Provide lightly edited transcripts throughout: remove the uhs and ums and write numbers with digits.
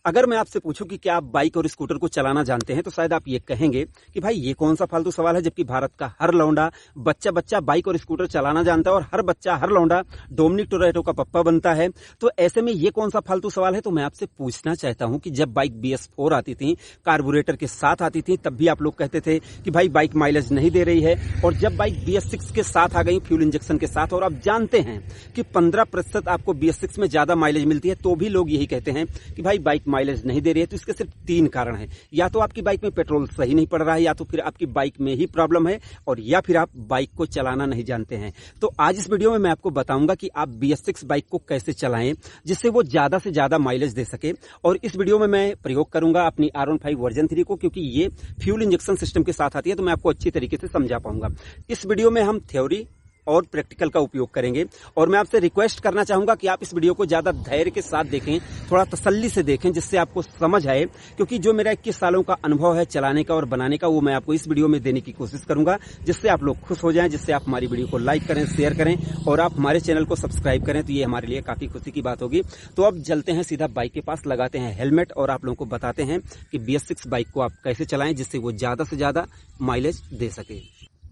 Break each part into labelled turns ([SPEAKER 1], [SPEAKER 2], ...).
[SPEAKER 1] अगर मैं आपसे पूछूं कि क्या आप बाइक और स्कूटर को चलाना जानते हैं तो शायद आप ये कहेंगे कि भाई ये कौन सा फालतू सवाल है, जबकि भारत का हर लौंडा बच्चा बाइक और स्कूटर चलाना जानता है और हर बच्चा हर लौंडा डोमिनिक टोरेटो का पप्पा बनता है। तो ऐसे में ये कौन सा फालतू सवाल है? तो मैं आपसे पूछना चाहता हूं कि जब बाइक BS4 आती थी, कार्बोरेटर के साथ आती थी, तब भी आप लोग कहते थे कि भाई बाइक माइलेज नहीं दे रही है, और जब बाइक BS6 के साथ आ गई, फ्यूल इंजेक्शन के साथ, और आप जानते हैं कि 15% आपको BS6 में ज्यादा माइलेज मिलती है, तो भी लोग यही कहते हैं कि भाई बाइक माइलेज नहीं दे रही है। इसके सिर्फ 3 कारण हैं। या तो आपकी बाइक में पेट्रोल सही नहीं पड़ रहा है, या तो फिर आपकी बाइक में ही प्रॉब्लम है, और या फिर आप बाइक को चलाना नहीं जानते हैं। तो आज इस वीडियो में मैं आपको बताऊंगा कि आप BS6 बाइक को कैसे चलाएं जिससे वो ज्यादा से ज्यादा माइलेज दे सके। और इस वीडियो में मैं प्रयोग करूंगा अपनी R15 वर्जन 3 को, क्योंकि ये फ्यूल इंजेक्शन सिस्टम के साथ आती है, तो मैं आपको अच्छी तरीके से समझा पाऊंगा। इस वीडियो में हम थ्योरी और प्रैक्टिकल का उपयोग करेंगे, और मैं आपसे रिक्वेस्ट करना चाहूंगा कि आप इस वीडियो को ज्यादा धैर्य के साथ देखें, थोड़ा तसल्ली से देखें, जिससे आपको समझ आए। क्योंकि जो मेरा 21 सालों का अनुभव है चलाने का और बनाने का, वो मैं आपको इस वीडियो में देने की कोशिश करूंगा, जिससे आप लोग खुश हो जाएं, जिससे आप हमारी वीडियो को लाइक करें, शेयर करें, और आप हमारे चैनल को सब्सक्राइब करें। तो ये हमारे लिए काफी खुशी की बात होगी। तो अब चलते हैं सीधा बाइक के पास, लगाते हैं हेलमेट, और आप लोगों को बताते हैं कि BS6 बाइक को आप कैसे चलाएं जिससे वो ज्यादा से ज्यादा माइलेज दे सके।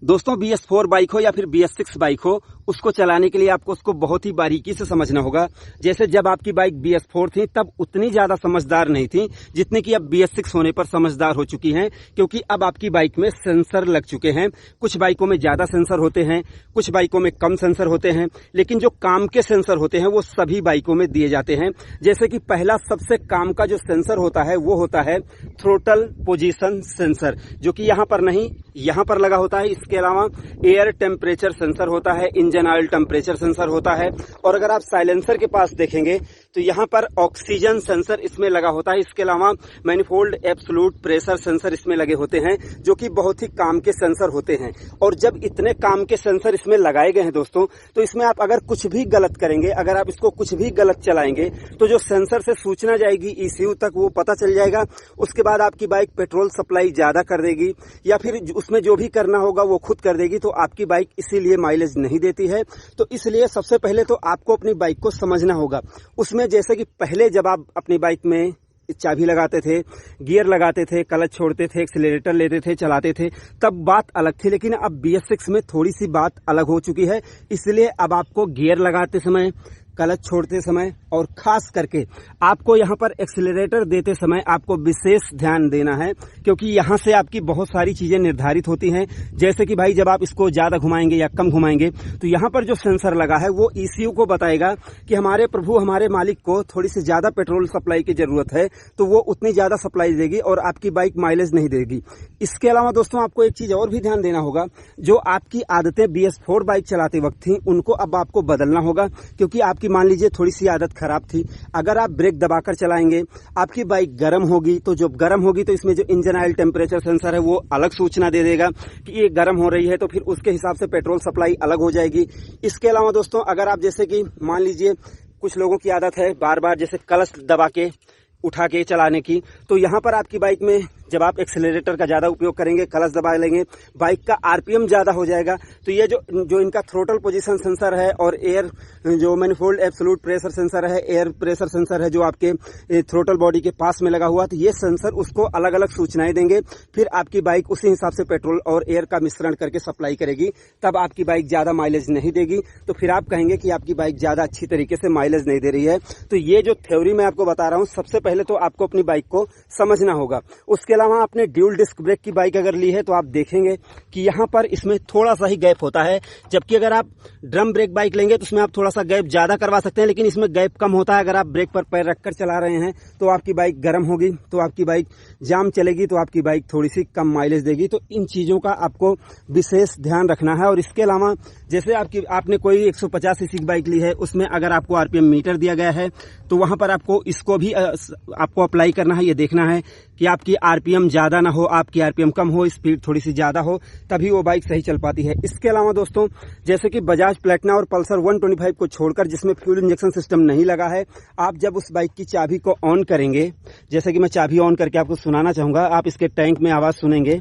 [SPEAKER 1] दोस्तों, BS4 बाइक हो या फिर BS6 बाइक हो, उसको चलाने के लिए आपको उसको बहुत ही बारीकी से समझना होगा। जैसे जब आपकी बाइक BS4 थी, तब उतनी ज्यादा समझदार नहीं थी जितने कि अब BS6 होने पर समझदार हो चुकी हैं, क्योंकि अब आपकी बाइक में सेंसर लग चुके हैं। कुछ बाइकों में ज्यादा सेंसर होते हैं, कुछ बाइकों में कम सेंसर होते हैं, लेकिन जो काम के सेंसर होते हैं वो सभी बाइकों में दिए जाते हैं। जैसे कि पहला सबसे काम का जो सेंसर होता है वो होता है थ्रोटल पोजीशन सेंसर, जो कि यहाँ पर नहीं, यहाँ पर लगा होता है। इसके अलावा एयर टेम्परेचर सेंसर होता है, इंजन ऑयल टेम्परेचर सेंसर होता है, और अगर आप साइलेंसर के पास देखेंगे तो यहाँ पर ऑक्सीजन सेंसर इसमें लगा होता है। इसके अलावा मैनिफोल्ड एब्सोल्यूट प्रेशर सेंसर इसमें लगे होते हैं, जो कि बहुत ही काम के सेंसर होते हैं। और जब इतने काम के सेंसर इसमें लगाए गए हैं दोस्तों, तो इसमें आप अगर कुछ भी गलत करेंगे, अगर आप इसको कुछ भी गलत चलाएंगे, तो जो सेंसर से सूचना जाएगी ECU तक, वो पता चल जाएगा। उसके बाद आपकी बाइक पेट्रोल सप्लाई ज्यादा कर देगी, या फिर उसमें जो भी करना होगा वो खुद कर देगी। तो आपकी बाइक इसीलिए माइलेज नहीं देती है। तो इसलिए सबसे पहले तो आपको अपनी बाइक को समझना होगा। उसमें जैसे कि पहले जब आप अपनी बाइक में चाबी लगाते थे, गियर लगाते थे, क्लच छोड़ते थे, एक्सीलरेटर लेते थे, चलाते थे, तब बात अलग थी। लेकिन अब BS6 में थोड़ी सी बात अलग हो चुकी है। इसलिए अब आपको गियर लगाते समय, क्लच छोड़ते समय, और खास करके आपको यहाँ पर एक्सीलरेटर देते समय आपको विशेष ध्यान देना है, क्योंकि यहाँ से आपकी बहुत सारी चीजें निर्धारित होती हैं। जैसे कि भाई जब आप इसको ज्यादा घुमाएंगे या कम घुमाएंगे, तो यहाँ पर जो सेंसर लगा है वो ECU को बताएगा कि हमारे प्रभु, हमारे मालिक को थोड़ी सी ज्यादा पेट्रोल सप्लाई की जरूरत है, तो वो उतनी ज्यादा सप्लाई देगी और आपकी बाइक माइलेज नहीं देगी। इसके अलावा दोस्तों, आपको एक चीज और भी ध्यान देना होगा। जो आपकी आदतें BS4 बाइक चलाते वक्त थी, उनको अब आपको बदलना होगा, क्योंकि आपकी मान लीजिए थोड़ी सी आदत खराब थी। अगर आप ब्रेक दबाकर चलाएंगे, आपकी बाइक गर्म होगी, तो जब गर्म होगी तो इसमें जो इंजन ऑयल टेम्परेचर सेंसर है वो अलग सूचना दे देगा कि ये गर्म हो रही है, तो फिर उसके हिसाब से पेट्रोल सप्लाई अलग हो जाएगी। इसके अलावा दोस्तों, अगर आप जैसे कि मान लीजिए कुछ लोगों की आदत है बार बार जैसे क्लच दबा के उठा के चलाने की, तो यहाँ पर आपकी बाइक में जब आप एक्सीलरेटर का ज्यादा उपयोग करेंगे, क्लच दबा लेंगे, बाइक का RPM ज्यादा हो जाएगा। तो ये जो इनका थ्रोटल पोजीशन सेंसर है और एयर जो मैनिफोल्ड एब्सोल्यूट प्रेशर सेंसर है, एयर प्रेशर सेंसर है जो आपके थ्रोटल बॉडी के पास में लगा हुआ, तो ये सेंसर उसको अलग अलग सूचनाएं देंगे। फिर आपकी बाइक उसी हिसाब से पेट्रोल और एयर का मिश्रण करके सप्लाई करेगी, तब आपकी बाइक ज्यादा माइलेज नहीं देगी। तो फिर आप कहेंगे कि आपकी बाइक ज्यादा अच्छी तरीके से माइलेज नहीं दे रही है। तो ये जो थ्योरी मैं आपको बता रहा हूँ, सबसे पहले तो आपको अपनी बाइक को समझना होगा। उसके अलावा आपने ड्यूल डिस्क ब्रेक की बाइक अगर ली है, तो आप देखेंगे कि यहाँ पर इसमें थोड़ा सा ही गैप होता है, जबकि अगर आप ड्रम ब्रेक बाइक लेंगे तो उसमें आप थोड़ा सा गैप ज्यादा करवा सकते हैं, लेकिन इसमें गैप कम होता है। अगर आप ब्रेक पर पैर रखकर चला रहे हैं तो आपकी बाइक गर्म होगी, तो आपकी बाइक जाम चलेगी, तो आपकी बाइक थोड़ी सी कम माइलेज देगी। तो इन चीजों का आपको विशेष ध्यान रखना है। और इसके अलावा जैसे आपने कोई 150 सीसी की बाइक ली है, उसमें अगर आपको RPM मीटर दिया गया है, तो वहां पर आपको इसको भी आपको अप्लाई करना है। ये देखना है कि आपकी आरपीएम ज्यादा ना हो, आपकी आरपीएम कम हो, स्पीड थोड़ी सी ज्यादा हो, तभी वो बाइक सही चल पाती है। इसके अलावा दोस्तों, जैसे कि बजाज प्लेटिना और पल्सर 125 को छोड़कर जिसमें फ्यूल इंजेक्शन सिस्टम नहीं लगा है, आप जब उस बाइक की चाबी को ऑन करेंगे, जैसे कि मैं चाबी ऑन करके आपको सुनाना चाहूंगा, आप इसके टैंक में आवाज सुनेंगे।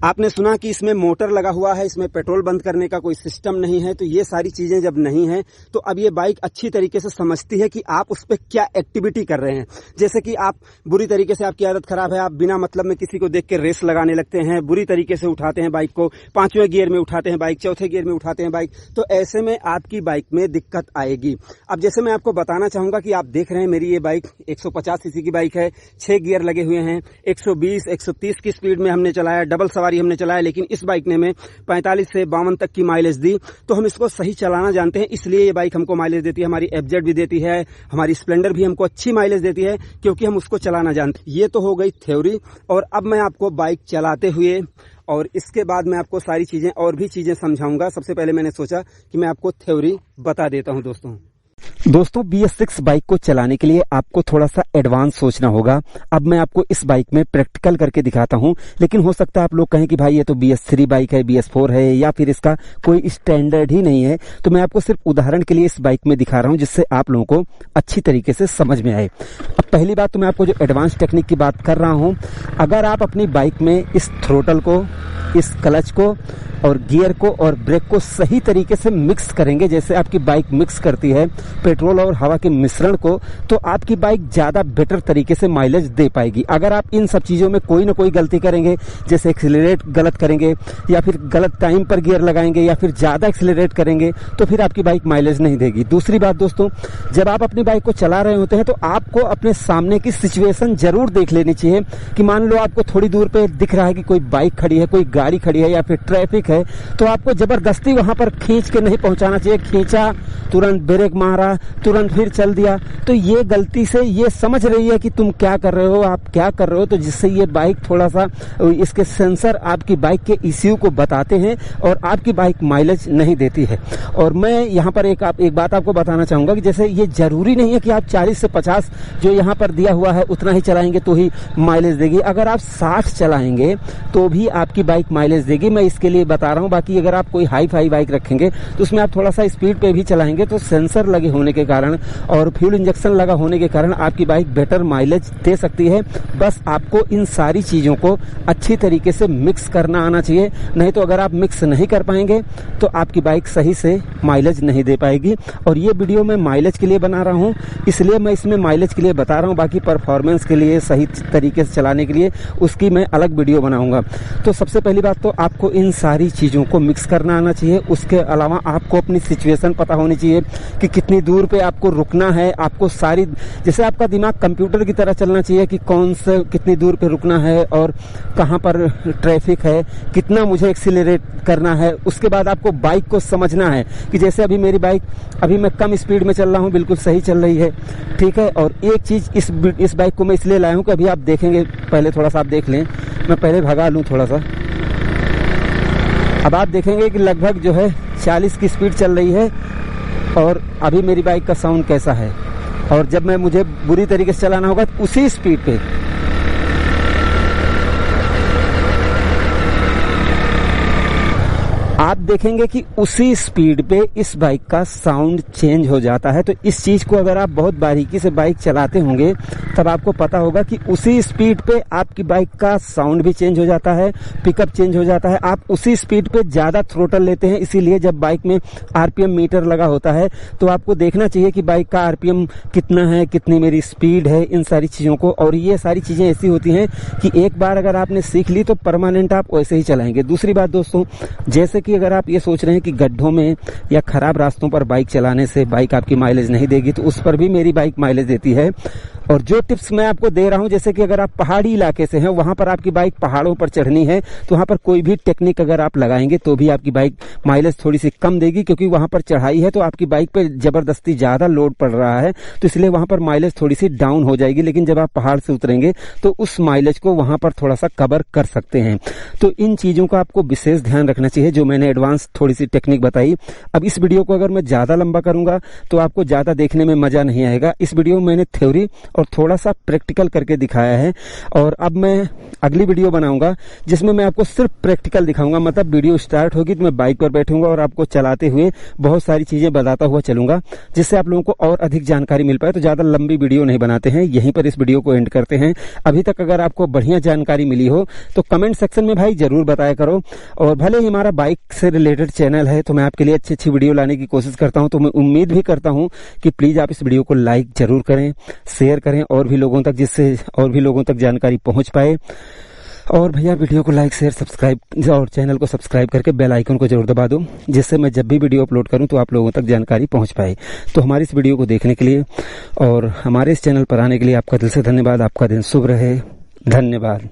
[SPEAKER 1] आपने सुना कि इसमें मोटर लगा हुआ है, इसमें पेट्रोल बंद करने का कोई सिस्टम नहीं है। तो ये सारी चीजें जब नहीं है तो अब ये बाइक अच्छी तरीके से समझती है कि आप उस पर क्या एक्टिविटी कर रहे हैं। जैसे कि आप बुरी तरीके से, आपकी आदत खराब है, आप बिना मतलब में किसी को देख के रेस लगाने लगते हैं, बुरी तरीके से उठाते हैं बाइक को, 5वें गियर में उठाते हैं बाइक, 4थे गियर में उठाते हैं बाइक, तो ऐसे में आपकी बाइक में दिक्कत आएगी। अब जैसे मैं आपको बताना चाहूंगा कि आप देख रहे हैं मेरी ये बाइक 150 सीसी की बाइक है, 6 गियर लगे हुए हैं, 120 130 की स्पीड में हमने चलाया, डबल सवारी हमने चलाया, लेकिन इस बाइक ने हमें 45 से 52 तक की माइलेज दी। तो हम इसको सही चलाना जानते हैं, इसलिए ये बाइक हमको माइलेज देती है। हमारी एफजेड भी देती है, हमारी स्प्लेंडर भी हमको अच्छी माइलेज देती है, क्योंकि हम उसको चलाना जानते हैं। ये तो हो गई थ्योरी, और अब मैं आपको बाइक चलाते हुए और इसके बाद मैं आपको सारी चीजें और भी चीजें समझाऊंगा। सबसे पहले मैंने सोचा कि मैं आपको थ्योरी बता देता हूं। दोस्तों BS6 बाइक को चलाने के लिए आपको थोड़ा सा एडवांस सोचना होगा। अब मैं आपको इस बाइक में प्रैक्टिकल करके दिखाता हूं, लेकिन हो सकता है आप लोग कहें कि भाई ये तो BS3 बाइक है, BS4 है, या फिर इसका कोई स्टैंडर्ड ही नहीं है। तो मैं आपको सिर्फ उदाहरण के लिए इस बाइक में दिखा रहा हूं, जिससे आप लोगों को अच्छी तरीके से समझ में आए। अब पहली बात तो मैं आपको जो एडवांस टेक्निक की बात कर रहा हूं, अगर आप अपनी बाइक में इस थ्रोटल को, इस क्लच को और गियर को और ब्रेक को सही तरीके से मिक्स करेंगे, जैसे आपकी बाइक मिक्स करती है पेट्रोल और हवा के मिश्रण को, तो आपकी बाइक ज्यादा बेटर तरीके से माइलेज दे पाएगी। अगर आप इन सब चीजों में कोई ना कोई गलती करेंगे, जैसे एक्सीलरेट गलत करेंगे, या फिर गलत टाइम पर गियर लगाएंगे, या फिर ज्यादा एक्सीलरेट करेंगे, तो फिर आपकी बाइक माइलेज नहीं देगी। दूसरी बात दोस्तों, जब आप अपनी बाइक को चला रहे होते हैं तो आपको अपने सामने की सिचुएशन जरूर देख लेनी चाहिए कि मान लो आपको थोड़ी दूर पे दिख रहा है कि कोई बाइक खड़ी है, कोई गाड़ी खड़ी है, या फिर ट्रैफिक है, तो आपको जबरदस्ती वहां पर खींच के नहीं पहुंचाना चाहिए। खींचा, तुरंत ब्रेक मारा, तुरंत फिर चल दिया, तो ये गलती से ये समझ रही है कि तुम क्या कर रहे हो, आप क्या कर रहे हो, तो जिससे ये बाइक थोड़ा सा, इसके सेंसर आपकी बाइक के इश्यू को बताते हैं और आपकी बाइक माइलेज नहीं देती है। और मैं यहाँ पर एक बात आपको बताना चाहूंगा कि जैसे ये जरूरी नहीं है कि आप 40 से 50 जो यहाँ पर दिया हुआ है उतना ही चलाएंगे तो ही माइलेज देगी। अगर आप 60 चलाएंगे तो भी आपकी बाइक माइलेज देगी, मैं इसके लिए बता रहा हूँ। बाकी अगर आप कोई हाई फाई बाइक रखेंगे तो उसमें आप थोड़ा सा स्पीड पे भी चलाएंगे तो सेंसर लगे होने के कारण और फ्यूल इंजेक्शन लगा होने के कारण आपकी बाइक बेटर माइलेज दे सकती है। बस आपको इन सारी चीजों को अच्छी तरीके से मिक्स करना आना चाहिए, नहीं तो अगर आप मिक्स नहीं कर पाएंगे तो आपकी बाइक सही से माइलेज नहीं दे पाएगी। और ये वीडियो मैं माइलेज के लिए बना रहा हूँ, इसलिए मैं इसमें माइलेज के लिए बता रहा हूँ। बाकी परफॉर्मेंस के लिए, सही तरीके से चलाने के लिए उसकी मैं अलग वीडियो बनाऊंगा। तो सबसे पहली बात तो आपको इन सारी चीजों को मिक्स करना आना चाहिए। उसके अलावा आपको अपनी सिचुएशन पता होनी चाहिए कि कितनी दूर पे आपको रुकना है। आपको सारी, जैसे आपका दिमाग कंप्यूटर की तरह चलना चाहिए कि कौन से कितनी दूर पे रुकना है और कहां पर ट्रैफिक है, कितना मुझे एक्सीलरेट करना है। उसके बाद आपको बाइक को समझना है कि जैसे अभी मेरी बाइक, अभी मैं कम स्पीड में चल रहा हूं, बिल्कुल सही चल रही है, ठीक है। और एक चीज, इस बाइक को मैं इसलिए लाया हूं कि अभी आप देखेंगे, पहले थोड़ा सा आप देख लें, मैं पहले भगा लूं थोड़ा सा। अब आप देखेंगे कि लगभग जो है 40 की स्पीड चल रही है और अभी मेरी बाइक का साउंड कैसा है। और जब मुझे बुरी तरीके से चलाना होगा तो उसी स्पीड पे आप देखेंगे कि उसी स्पीड पे इस बाइक का साउंड चेंज हो जाता है। तो इस चीज को अगर आप बहुत बारीकी से बाइक चलाते होंगे तब आपको पता होगा कि उसी स्पीड पे आपकी बाइक का साउंड भी चेंज हो जाता है, पिकअप चेंज हो जाता है। आप उसी स्पीड पे ज्यादा थ्रोटल लेते हैं, इसीलिए जब बाइक में आरपीएम मीटर लगा होता है तो आपको देखना चाहिए कि बाइक का आरपीएम कितना है, कितनी मेरी स्पीड है, इन सारी चीजों को। और ये सारी चीजें ऐसी होती हैं कि एक बार अगर आपने सीख ली तो परमानेंट आप वैसे ही चलाएंगे। दूसरी बात दोस्तों, जैसे कि अगर आप ये सोच रहे हैं कि गड्ढों में या खराब रास्तों पर बाइक चलाने से बाइक आपकी माइलेज नहीं देगी, तो उस पर भी मेरी बाइक माइलेज देती है। और जो टिप्स मैं आपको दे रहा हूं, जैसे कि अगर आप पहाड़ी इलाके से हैं, वहां पर आपकी बाइक पहाड़ों पर चढ़नी है, तो वहां पर कोई भी टेक्निक अगर आप लगाएंगे तो भी आपकी बाइक माइलेज थोड़ी सी कम देगी, क्योंकि वहां पर चढ़ाई है तो आपकी बाइक पे जबरदस्ती ज्यादा लोड पड़ रहा है, तो इसलिए वहां पर माइलेज थोड़ी सी डाउन हो जाएगी। लेकिन जब आप पहाड़ से उतरेंगे तो उस माइलेज को वहां पर थोड़ा सा कवर कर सकते हैं। तो इन चीजों का आपको विशेष ध्यान रखना चाहिए, जो मैंने एडवांस थोड़ी सी टेक्निक बताई। अब इस वीडियो को अगर मैं ज्यादा लंबा करूंगा तो आपको ज्यादा देखने में मजा नहीं आएगा। इस वीडियो में मैंने थ्योरी और थोड़ा सा प्रैक्टिकल करके दिखाया है। और अब मैं अगली वीडियो बनाऊंगा जिसमें मैं आपको सिर्फ प्रैक्टिकल दिखाऊंगा। मतलब वीडियो स्टार्ट होगी तो मैं बाइक पर बैठूंगा और आपको चलाते हुए बहुत सारी चीजें बताता हुआ चलूंगा, जिससे आप लोगों को और अधिक जानकारी मिल पाए। तो ज्यादा लंबी वीडियो नहीं बनाते हैं, यहीं पर इस वीडियो को एंड करते हैं। अभी तक अगर आपको बढ़िया जानकारी मिली हो तो कमेंट सेक्शन में भाई जरूर बताया करो। और भले ही हमारा बाइक से रिलेटेड चैनल है तो मैं आपके लिए अच्छी अच्छी वीडियो लाने की कोशिश करता हूं। तो मैं उम्मीद भी करता हूं कि प्लीज आप इस वीडियो को लाइक जरूर करें, शेयर करें और भी लोगों तक, जिससे और भी लोगों तक जानकारी पहुंच पाए। और भैया वीडियो को लाइक शेयर सब्सक्राइब और चैनल को सब्सक्राइब करके बेल आइकन को जरूर दबा दो, जिससे मैं जब भी वीडियो अपलोड करूं तो आप लोगों तक जानकारी पहुंच पाए। तो हमारी इस वीडियो को देखने के लिए और हमारे इस चैनल पर आने के लिए आपका दिल से धन्यवाद। आपका दिन शुभ रहे। धन्यवाद।